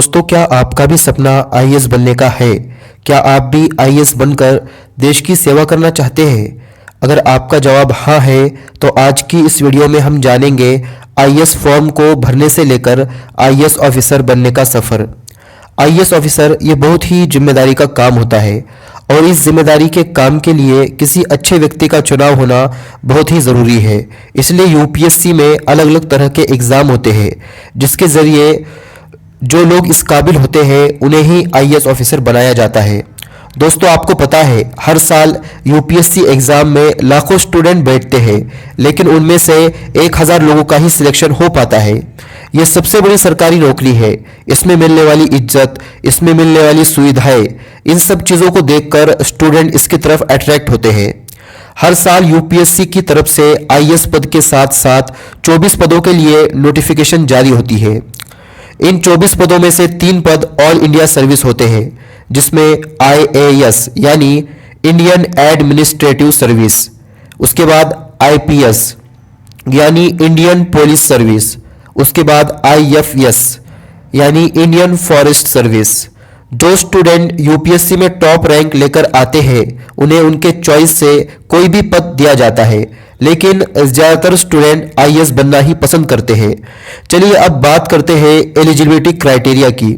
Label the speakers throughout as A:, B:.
A: दोस्तों, क्या आपका भी सपना आईएएस बनने का है? क्या आप भी आईएएस बनकर देश की सेवा करना चाहते हैं? अगर आपका जवाब हाँ है, तो आज की इस वीडियो में हम जानेंगे आईएएस फॉर्म को भरने से लेकर आईएएस ऑफिसर बनने का सफ़र। आईएएस ऑफिसर ये बहुत ही जिम्मेदारी का काम होता है और इस जिम्मेदारी के काम के लिए किसी अच्छे व्यक्ति का चुनाव होना बहुत ही ज़रूरी है। इसलिए यूपीएससी में अलग अलग तरह के एग्ज़ाम होते हैं जिसके ज़रिए जो लोग इस काबिल होते हैं उन्हें ही आईएएस ऑफिसर बनाया जाता है। दोस्तों, आपको पता है हर साल यूपीएससी एग्ज़ाम में लाखों स्टूडेंट बैठते हैं, लेकिन उनमें से 1000 लोगों का ही सिलेक्शन हो पाता है। यह सबसे बड़ी सरकारी नौकरी है। इसमें मिलने वाली इज्जत, इसमें मिलने वाली सुविधाएं, इन सब चीज़ों को देखकर स्टूडेंट इसकी तरफ अट्रैक्ट होते हैं। हर साल यूपीएससी की तरफ से आईएएस पद के साथ साथ 24 पदों के लिए नोटिफिकेशन जारी होती है। इन 24 पदों में से 3 पद ऑल इंडिया सर्विस होते हैं, जिसमें आईएएस यानी इंडियन एडमिनिस्ट्रेटिव सर्विस, उसके बाद आईपीएस यानी इंडियन पुलिस सर्विस, उसके बाद आईएफएस यानी इंडियन फॉरेस्ट सर्विस। जो स्टूडेंट यूपीएससी में टॉप रैंक लेकर आते हैं उन्हें उनके चॉइस से कोई भी पद दिया जाता है, लेकिन ज़्यादातर स्टूडेंट आईएएस बनना ही पसंद करते हैं। चलिए अब बात करते हैं एलिजिबिलिटी क्राइटेरिया की।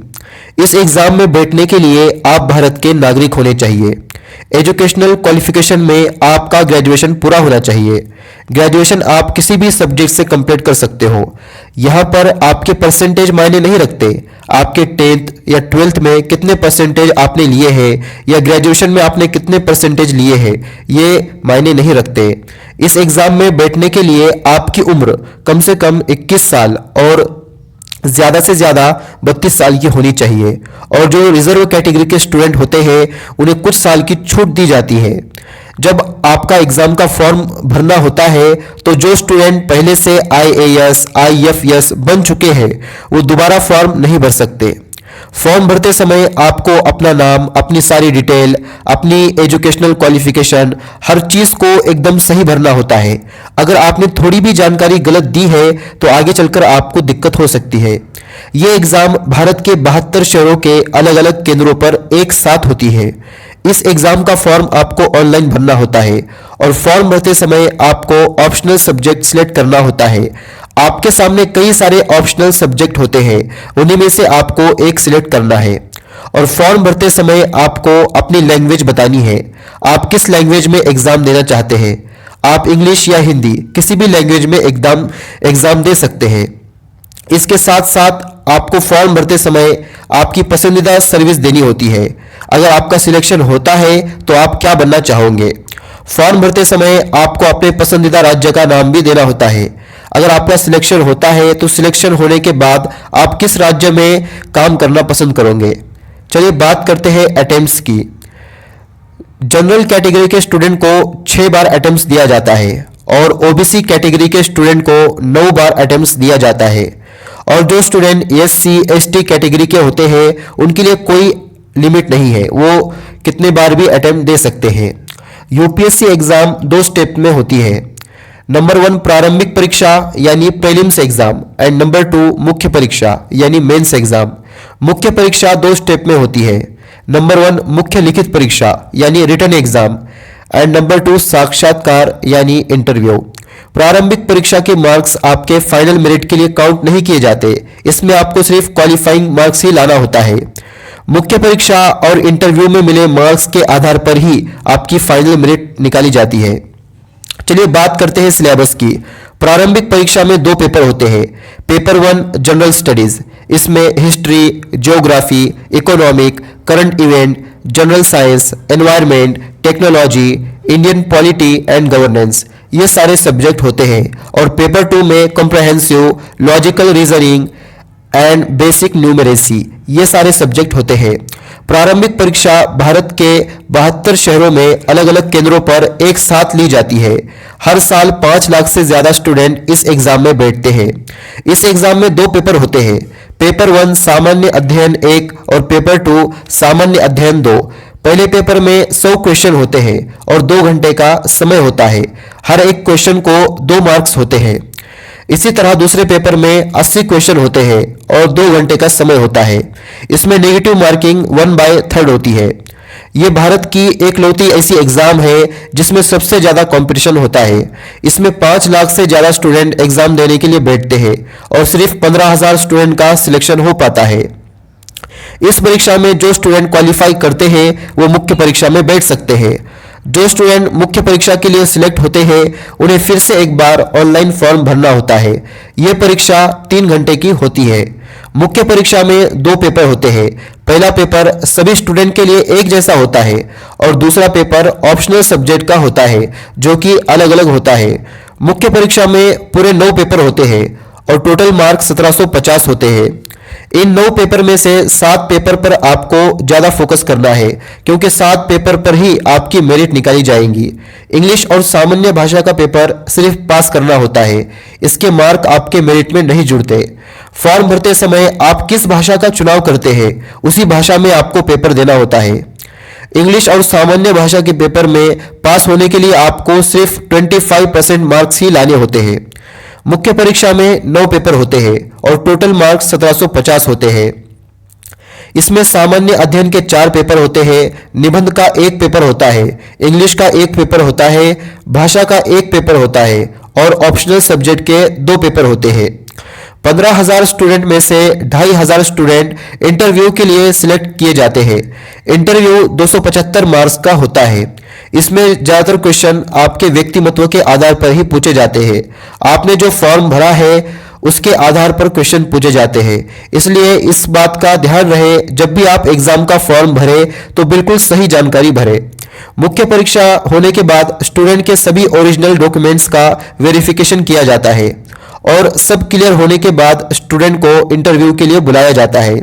A: इस एग्ज़ाम में बैठने के लिए आप भारत के नागरिक होने चाहिए। एजुकेशनल क्वालिफिकेशन में आपका ग्रेजुएशन पूरा होना चाहिए। ग्रेजुएशन आप किसी भी सब्जेक्ट से कंप्लीट कर सकते हो। यहाँ पर आपके परसेंटेज मायने नहीं रखते। आपके 10th या 12th में कितने परसेंटेज आपने लिए हैं या ग्रेजुएशन में आपने कितने परसेंटेज लिए हैं, ये मायने नहीं रखते। इस एग्ज़ाम में बैठने के लिए आपकी उम्र कम से कम 21 साल और ज़्यादा से ज़्यादा 32 साल की होनी चाहिए। और जो रिजर्व कैटेगरी के स्टूडेंट होते हैं उन्हें कुछ साल की छूट दी जाती है। जब आपका एग्ज़ाम का फॉर्म भरना होता है तो जो स्टूडेंट पहले से आईएएस, आईएफएस बन चुके हैं वो दोबारा फॉर्म नहीं भर सकते। फॉर्म भरते समय आपको अपना नाम, अपनी सारी डिटेल, अपनी एजुकेशनल क्वालिफिकेशन, हर चीज़ को एकदम सही भरना होता है। अगर आपने थोड़ी भी जानकारी गलत दी है तो आगे चलकर आपको दिक्कत हो सकती है। ये एग्ज़ाम भारत के 72 शहरों के अलग अलग केंद्रों पर एक साथ होती है। इस एग्ज़ाम का फॉर्म आपको ऑनलाइन भरना होता है और फॉर्म भरते समय आपको ऑप्शनल सब्जेक्ट सिलेक्ट करना होता है। आपके सामने कई सारे ऑप्शनल सब्जेक्ट होते हैं, उन्हीं में से आपको एक सिलेक्ट करना है। और फॉर्म भरते समय आपको अपनी लैंग्वेज बतानी है। आप किस लैंग्वेज में एग्ज़ाम देना चाहते हैं। आप इंग्लिश या हिंदी किसी भी लैंग्वेज में एग्ज़ाम दे सकते हैं। इसके साथ साथ आपको फॉर्म भरते समय आपकी पसंदीदा सर्विस देनी होती है। अगर आपका सिलेक्शन होता है तो आप क्या बनना चाहोगे। फॉर्म भरते समय आपको अपने पसंदीदा राज्य का नाम भी देना होता है। अगर आपका सिलेक्शन होता है तो सिलेक्शन होने के बाद आप किस राज्य में काम करना पसंद करोगे। चलिए बात करते हैं अटेम्प्ट्स की। जनरल कैटेगरी के स्टूडेंट को 6 बार अटेम्प्ट्स दिया जाता है और ओबीसी कैटेगरी के स्टूडेंट को 9 बार अटेम्प्ट्स दिया जाता है। और जो स्टूडेंट एससी एसटी कैटेगरी के होते हैं उनके लिए कोई लिमिट नहीं है, वो कितने बार भी अटेम्प्ट दे सकते हैं। यूपीएससी एग्ज़ाम 2 स्टेप में होती है। नंबर 1 प्रारंभिक परीक्षा यानी प्रीलिम्स एग्जाम एंड नंबर 2 मुख्य परीक्षा यानी मेंस एग्जाम। मुख्य परीक्षा 2 स्टेप में होती है। नंबर 1 मुख्य लिखित परीक्षा यानी रिटन एग्जाम एंड नंबर 2 साक्षात्कार यानी इंटरव्यू। प्रारंभिक परीक्षा के मार्क्स आपके फाइनल मेरिट के लिए काउंट नहीं किए जाते। इसमें आपको सिर्फ क्वालिफाइंग मार्क्स ही लाना होता है। मुख्य परीक्षा और इंटरव्यू में मिले मार्क्स के आधार पर ही आपकी फाइनल मेरिट निकाली जाती है। चलिए बात करते हैं सिलेबस की। प्रारंभिक परीक्षा में 2 पेपर होते हैं। पेपर 1 जनरल स्टडीज, इसमें history, geography, economic, current event, general science, environment, technology, Indian polity and governance, ये सारे सब्जेक्ट होते हैं। और पेपर 2 में comprehensive, logical reasoning and basic numeracy, ये सारे सब्जेक्ट होते हैं। प्रारंभिक परीक्षा भारत के 72 शहरों में अलग अलग केंद्रों पर एक साथ ली जाती है। हर साल 5 लाख से ज़्यादा स्टूडेंट इस एग्ज़ाम में बैठते हैं। इस एग्ज़ाम में 2 पेपर होते हैं। पेपर 1 सामान्य अध्ययन 1 और पेपर 2 सामान्य अध्ययन 2। पहले पेपर में 100 क्वेश्चन होते हैं और 2 घंटे का समय होता है। हर एक क्वेश्चन को 2 मार्क्स होते हैं। इसी तरह दूसरे पेपर में 80 क्वेश्चन होते हैं और 2 घंटे का समय होता है। इसमें नेगेटिव मार्किंग 1/3 होती है। ये भारत की एकलौती ऐसी एग्जाम है जिसमें सबसे ज़्यादा कंपटीशन होता है। इसमें 5 लाख से ज़्यादा स्टूडेंट एग्जाम देने के लिए बैठते हैं और सिर्फ 15,000 स्टूडेंट का सिलेक्शन हो पाता है। इस परीक्षा में जो स्टूडेंट क्वालिफाई करते हैं वो मुख्य परीक्षा में बैठ सकते हैं। जो स्टूडेंट मुख्य परीक्षा के लिए सिलेक्ट होते हैं उन्हें फिर से एक बार ऑनलाइन फॉर्म भरना होता है। यह परीक्षा 3 घंटे की होती है। मुख्य परीक्षा में 2 पेपर होते हैं। पहला पेपर सभी स्टूडेंट के लिए एक जैसा होता है और दूसरा पेपर ऑप्शनल सब्जेक्ट का होता है जो कि अलग अलग होता है। मुख्य परीक्षा में पूरे 9 पेपर होते हैं और टोटल मार्क 1750 होते हैं। इन 9 पेपर में से 7 पेपर पर आपको ज़्यादा फोकस करना है क्योंकि 7 पेपर पर ही आपकी मेरिट निकाली जाएंगी। इंग्लिश और सामान्य भाषा का पेपर सिर्फ पास करना होता है, इसके मार्क आपके मेरिट में नहीं जुड़ते। फॉर्म भरते समय आप किस भाषा का चुनाव करते हैं उसी भाषा में आपको पेपर देना होता है। इंग्लिश और सामान्य भाषा के पेपर में पास होने के लिए आपको सिर्फ 25% मार्क्स ही लाने होते हैं। मुख्य परीक्षा में 9 पेपर होते हैं और टोटल मार्क्स 1750 होते हैं। इसमें सामान्य अध्ययन के 4 पेपर होते हैं, निबंध का 1 पेपर होता है, इंग्लिश का 1 पेपर होता है, भाषा का 1 पेपर होता है और ऑप्शनल सब्जेक्ट के 2 पेपर होते हैं। 15,000 स्टूडेंट में से 2,500 स्टूडेंट इंटरव्यू के लिए सिलेक्ट किए जाते हैं। इंटरव्यू 275 मार्क्स का होता है। इसमें ज़्यादातर क्वेश्चन आपके व्यक्तिमत्व के आधार पर ही पूछे जाते हैं। आपने जो फॉर्म भरा है उसके आधार पर क्वेश्चन पूछे जाते हैं, इसलिए इस बात का ध्यान रहे जब भी आप एग्जाम का फॉर्म भरें तो बिल्कुल सही जानकारी भरें। मुख्य परीक्षा होने के बाद स्टूडेंट के सभी ओरिजिनल डॉक्यूमेंट्स का वेरिफिकेशन किया जाता है और सब क्लियर होने के बाद स्टूडेंट को इंटरव्यू के लिए बुलाया जाता है।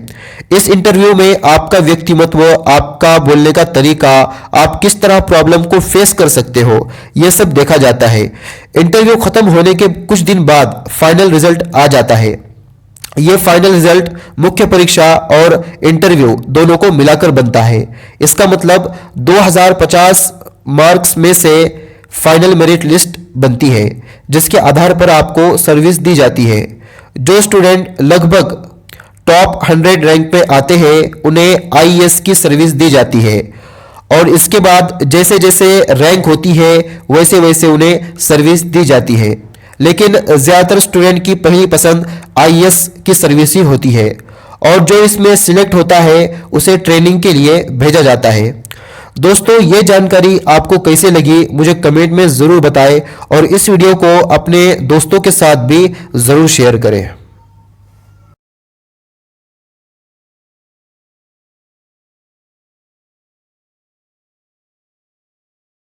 A: इस इंटरव्यू में आपका व्यक्तिमत्व, आपका बोलने का तरीका, आप किस तरह प्रॉब्लम को फेस कर सकते हो, यह सब देखा जाता है। इंटरव्यू खत्म होने के कुछ दिन बाद फाइनल रिजल्ट आ जाता है। यह फाइनल रिजल्ट मुख्य परीक्षा और इंटरव्यू दोनों को मिलाकर बनता है। इसका मतलब 2050 मार्क्स में से फाइनल मेरिट लिस्ट बनती है जिसके आधार पर आपको सर्विस दी जाती है। जो स्टूडेंट लगभग टॉप 100 रैंक पे आते हैं उन्हें आईएएस की सर्विस दी जाती है और इसके बाद जैसे जैसे रैंक होती है वैसे वैसे उन्हें सर्विस दी जाती है। लेकिन ज़्यादातर स्टूडेंट की पहली पसंद आईएएस की सर्विस ही होती है और जो इसमें सिलेक्ट होता है उसे ट्रेनिंग के लिए भेजा जाता है। दोस्तों, ये जानकारी आपको कैसे लगी मुझे कमेंट में ज़रूर बताएं और इस वीडियो को अपने दोस्तों के साथ भी ज़रूर शेयर करें।